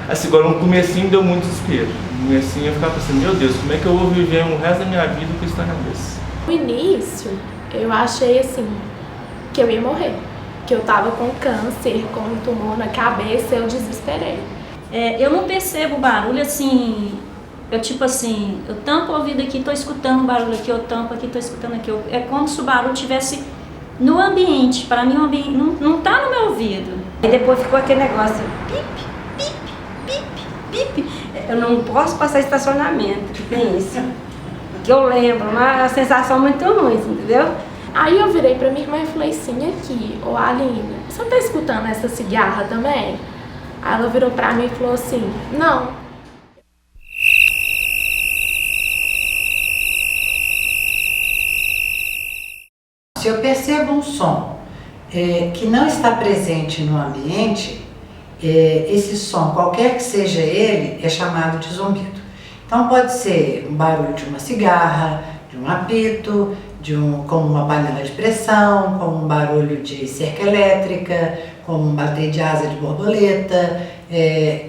Assim, agora no comecinho deu muito desespero. No comecinho eu ficava pensando, meu Deus, como é que eu vou viver o resto da minha vida com isso na cabeça? No início, eu achei assim, que eu ia morrer. Que eu tava com câncer, com um tumor na cabeça, eu desesperei. Eu não percebo o barulho assim, eu tampo o ouvido aqui, tô escutando um barulho aqui, eu tampo aqui, tô escutando aqui. É como se o barulho tivesse no ambiente, para mim o ambiente não tá no meu ouvido. E depois ficou aquele negócio, pip, pip, pip, pip. Eu não posso passar estacionamento, que tem isso. Que eu lembro, uma sensação muito ruim, entendeu? Aí eu virei pra minha irmã e falei assim, aqui, ô Aline, você tá escutando essa cigarra também? Aí ela virou pra mim e falou assim, não. Se eu percebo um som que não está presente no ambiente, esse som, qualquer que seja ele, é chamado de zumbido. Então pode ser um barulho de uma cigarra, de um apito, como uma panela de pressão, como um barulho de cerca elétrica, como um bater de asa de borboleta.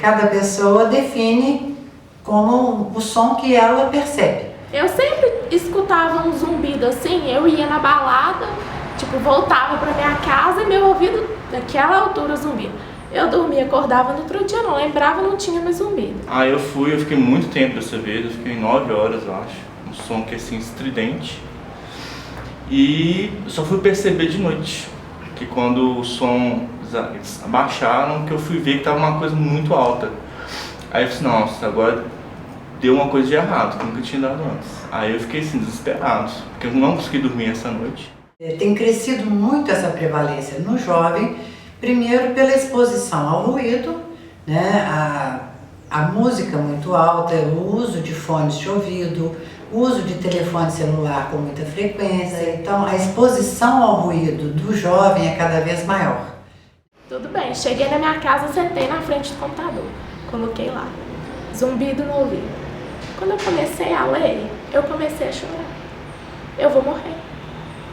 Cada pessoa define como o som que ela percebe. Eu sempre escutava um zumbido assim, eu ia na balada, tipo, voltava pra minha casa e meu ouvido, naquela altura, zumbido. Eu dormia, acordava no outro dia, não lembrava, não tinha mais zumbido. Eu fiquei muito tempo dessa vez, eu fiquei 9 horas, eu acho. Um som que é assim, estridente. E só fui perceber de noite, que quando o som eles abaixaram, que eu fui ver que tava uma coisa muito alta. Aí eu falei, nossa, agora deu uma coisa de errado, que nunca tinha dado antes. Aí eu fiquei assim, desesperado, porque eu não consegui dormir essa noite. Tem crescido muito essa prevalência no jovem, primeiro pela exposição ao ruído, né? A música muito alta, o uso de fones de ouvido, o uso de telefone celular com muita frequência. Então a exposição ao ruído do jovem é cada vez maior. Tudo bem, cheguei na minha casa, sentei na frente do computador, coloquei lá, zumbido no ouvido. Quando eu comecei a ler, eu comecei a chorar. Eu vou morrer.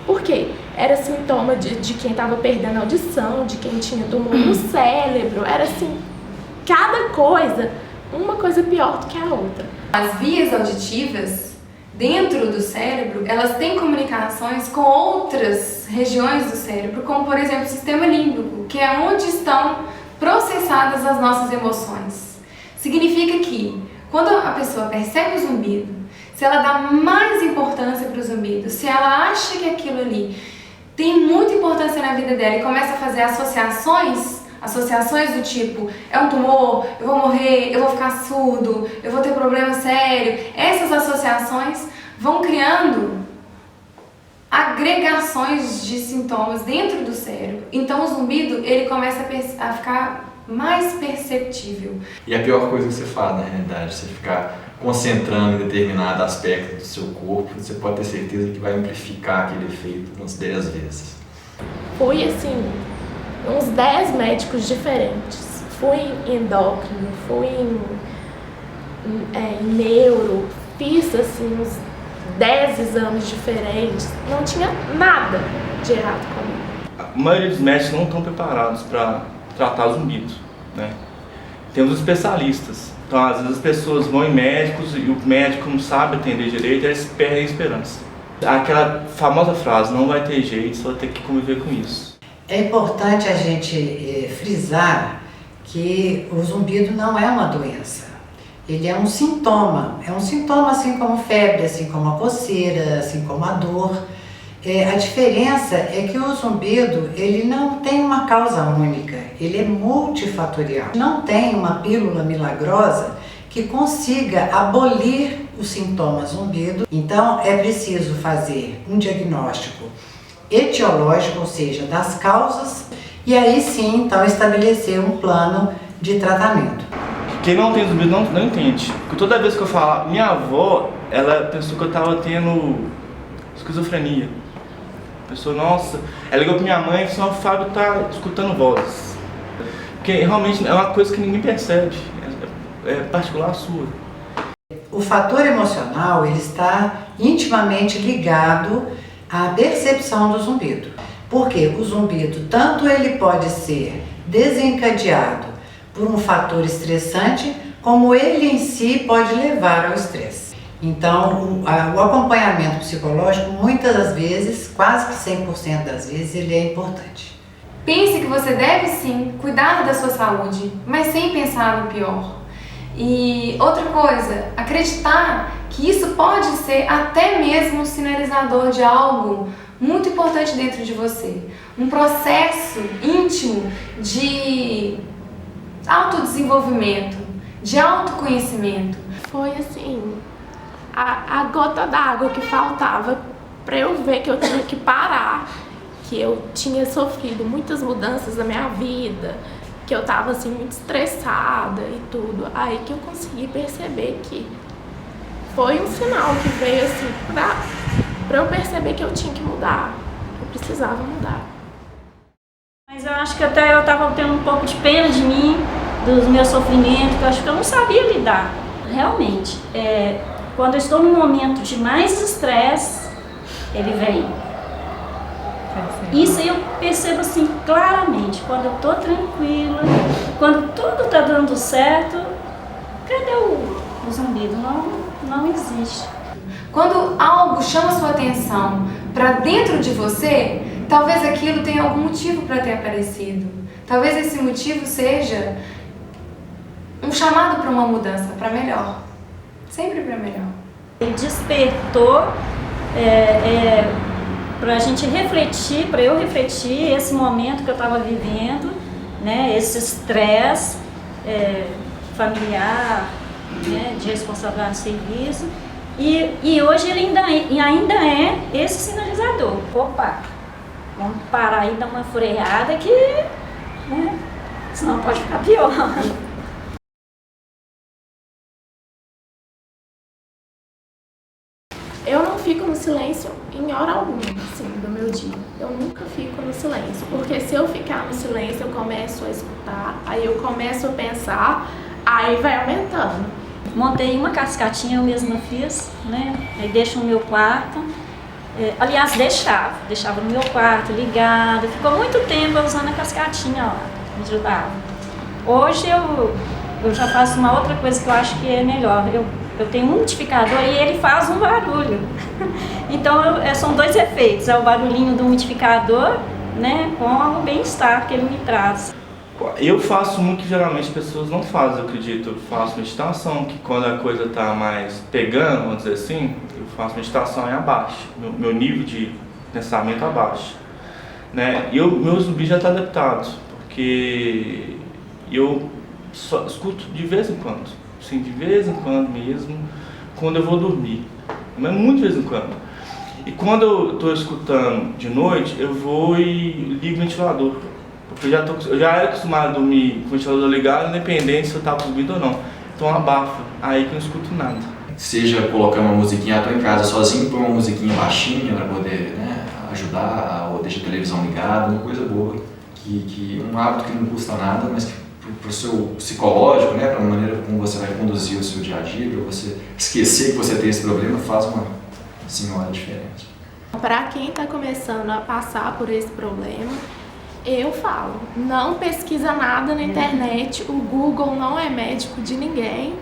Por quê? Era sintoma de quem estava perdendo a audição, de quem tinha tumor no cérebro. Era assim, cada coisa, uma coisa pior do que a outra. As vias auditivas dentro do cérebro, elas têm comunicações com outras regiões do cérebro, como por exemplo o sistema límbico, que é onde estão processadas as nossas emoções. Significa que quando a pessoa percebe o zumbido, se ela dá mais importância para o zumbido, se ela acha que aquilo ali tem muita importância na vida dela e começa a fazer associações do tipo, é um tumor, eu vou morrer, eu vou ficar surdo, eu vou ter problema sério, essas associações vão criando agregações de sintomas dentro do cérebro. Então o zumbido, ele começa a ficar mais perceptível. E a pior coisa que você faz, na realidade, você ficar concentrando em determinado aspecto do seu corpo, você pode ter certeza que vai amplificar aquele efeito umas 10 vezes. Fui assim, uns 10 médicos diferentes. Fui em endócrino, fui em neuro, fiz assim uns 10 exames diferentes, não tinha nada de errado comigo. A maioria dos médicos não estão preparados para tratar o zumbido, né? Temos especialistas, então às vezes as pessoas vão em médicos e o médico não sabe atender direito e eles perdem a esperança. Aquela famosa frase, não vai ter jeito, você vai ter que conviver com isso. É importante a gente frisar que o zumbido não é uma doença. Ele é um sintoma assim como febre, assim como a coceira, assim como a dor. A diferença é que o zumbido, ele não tem uma causa única, ele é multifatorial. Não tem uma pílula milagrosa que consiga abolir os sintomas zumbido. Então é preciso fazer um diagnóstico etiológico, ou seja, das causas, e aí sim, então, estabelecer um plano de tratamento. Quem não tem zumbido não entende. Porque toda vez que eu falo, minha avó, ela pensou que eu estava tendo esquizofrenia. A pessoa, nossa, ela ligou pra minha mãe e disse, o Fábio tá escutando vozes. Porque realmente é uma coisa que ninguém percebe, é particular sua. O fator emocional, ele está intimamente ligado à percepção do zumbido. Porque o zumbido, tanto ele pode ser desencadeado por um fator estressante, como ele em si pode levar ao estresse. Então, o acompanhamento psicológico, muitas das vezes, quase que 100% das vezes, ele é importante. Pense que você deve sim cuidar da sua saúde, mas sem pensar no pior. E outra coisa, acreditar que isso pode ser até mesmo um sinalizador de algo muito importante dentro de você. Um processo íntimo de autodesenvolvimento, de autoconhecimento. Foi assim, a gota d'água que faltava para eu ver que eu tinha que parar, que eu tinha sofrido muitas mudanças na minha vida, que eu tava assim muito estressada e tudo. Aí que eu consegui perceber que foi um sinal que veio assim pra eu perceber que eu tinha que mudar, eu precisava mudar. Mas eu acho que até eu tava tendo um pouco de pena de mim, dos meus sofrimentos, que eu acho que eu não sabia lidar. Realmente, quando eu estou num momento de mais estresse, ele vem. Isso eu percebo assim claramente, quando eu tô tranquila, quando tudo tá dando certo, cadê o zumbido? Não existe. Quando algo chama sua atenção para dentro de você, talvez aquilo tenha algum motivo para ter aparecido. Talvez esse motivo seja um chamado para uma mudança, para melhor. Sempre para melhor. Ele despertou para a gente refletir, para eu refletir esse momento que eu estava vivendo, né, esse estresse familiar, né, de responsabilidade no serviço. E hoje ele ainda é esse sinalizador. Opa, vamos parar aí, dar uma freada que, né, senão pode ficar pior. Eu não fico no silêncio em hora alguma, assim, do meu dia. Eu nunca fico no silêncio, porque se eu ficar no silêncio, eu começo a escutar, aí eu começo a pensar, aí vai aumentando. Montei uma cascatinha, eu mesma fiz, né? Aí deixo no meu quarto. Aliás, deixava no meu quarto, ligada. Ficou muito tempo usando a cascatinha lá, me ajudava. Hoje eu já faço uma outra coisa que eu acho que é melhor. Eu tenho um umidificador e ele faz um barulho. Então são dois efeitos, é o barulhinho do umidificador, né, com o bem-estar que ele me traz. Eu faço muito que geralmente as pessoas não fazem, eu acredito. Eu faço meditação, que quando a coisa está mais pegando, vamos dizer assim, eu faço meditação em abaixo, meu nível de pensamento abaixo, né? E meu zumbi já está adaptado, porque eu só escuto de vez em quando, assim, de vez em quando mesmo, quando eu vou dormir, mas muito de vez em quando. E quando eu estou escutando de noite, eu vou e ligo o ventilador. Porque eu já era acostumado a dormir com o ventilador ligado, independente se eu estava dormindo ou não. Então abafa, aí que eu não escuto nada. Seja colocar uma musiquinha, estou em casa sozinho, põe uma musiquinha baixinha para poder, né, ajudar, ou deixa a televisão ligada, uma coisa boa, um hábito que não custa nada, mas que para o seu psicológico, né, para a maneira como você vai conduzir o seu dia a dia, para você esquecer que você tem esse problema, faz uma senhora diferente. Para quem está começando a passar por esse problema, eu falo, não pesquisa nada na internet, o Google não é médico de ninguém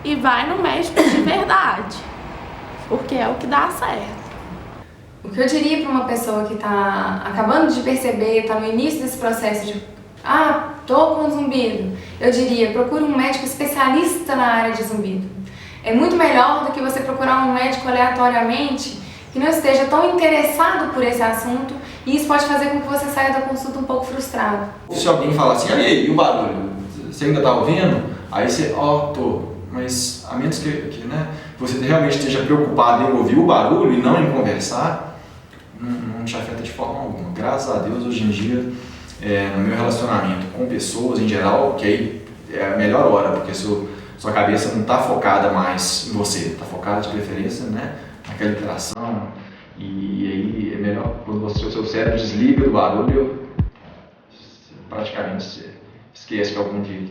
e vai no médico de verdade, porque é o que dá certo. O que eu diria para uma pessoa que está acabando de perceber, está no início desse processo de tô com zumbido, eu diria, procure um médico especialista na área de zumbido. É muito melhor do que você procurar um médico aleatoriamente que não esteja tão interessado por esse assunto, e isso pode fazer com que você saia da consulta um pouco frustrado. Se alguém fala assim, e o barulho? Você ainda está ouvindo? Aí você, tô. Mas a menos que né, você realmente esteja preocupado em ouvir o barulho e não em conversar, não te afeta de forma alguma. Graças a Deus, hoje em dia, no meu relacionamento com pessoas em geral, que aí é a melhor hora, porque sua cabeça não está focada mais em você, está focada de preferência, né, naquela interação, e aí é melhor quando o seu cérebro desliga do barulho, praticamente você esquece que algum dia